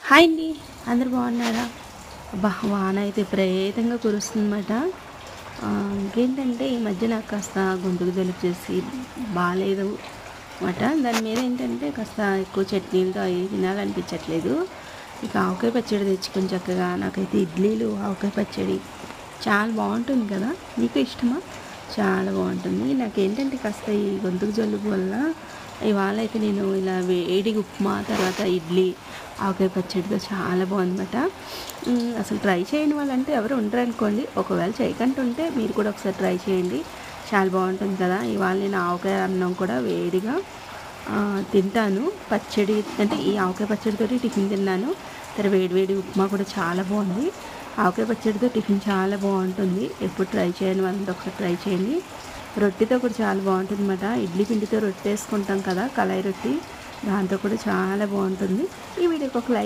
Hi అండి. అందరూ బాగున్నారా? అబ్బా! వాన అయితే విపరీతంగా కురుస్తుందన్నమాట. ఇంకేంటంటే ఈ మధ్య నాకు కాస్త గొంతుకు జలుబు చేసి బాలేదు మాట. దాని మీద ఏంటంటే కాస్త ఎక్కువ చట్నీలతో అవి తినాలనిపించట్లేదు. ఇక ఆవకాయ పచ్చడి తెచ్చుకొని చక్కగా నాకైతే ఇడ్లీలు ఆవకాయ పచ్చడి చాలా బాగుంటుంది కదా! మీకు ఇష్టమా? చాలా బాగుంటుంది. నాకేంటంటే కాస్త ఈ గొంతుకు జలుబు వల్ల ఇవాళ అయితే నేను ఇలా వేడి ఉప్మా తర్వాత ఇడ్లీ ఆవకాయ పచ్చడితో చాలా బాగుందన్నమాట. అసలు ట్రై చేయని వాళ్ళంటే ఎవరు ఉండరు అనుకోండి. ఒకవేళ చేయకుండా ఉంటే మీరు కూడా ఒకసారి ట్రై చేయండి. చాలా బాగుంటుంది కదా! ఇవాళ నేను ఆవకాయ అన్నం కూడా వేడిగా తింటాను. పచ్చడి అంటే ఈ ఆవకాయ పచ్చడితోటి టిఫిన్ తిన్నాను. తర్వాత వేడి వేడి ఉప్మా కూడా చాలా బాగుంది. ఆవకాయ పచ్చడితో టిఫిన్ చాలా బాగుంటుంది. ఎప్పుడు ట్రై చేయని వాళ్ళంతా ఒకసారి ట్రై చేయండి. రొట్టెతో కూడా చాలా బాగుంటుంది అన్నమాట. ఇడ్లీ పిండితో రొట్టె వేసుకుంటాం కదా, కళాయి రొట్టి, దాంతో కూడా చాలా బాగుంటుంది. ఈ వీడియోకి ఒక లైక్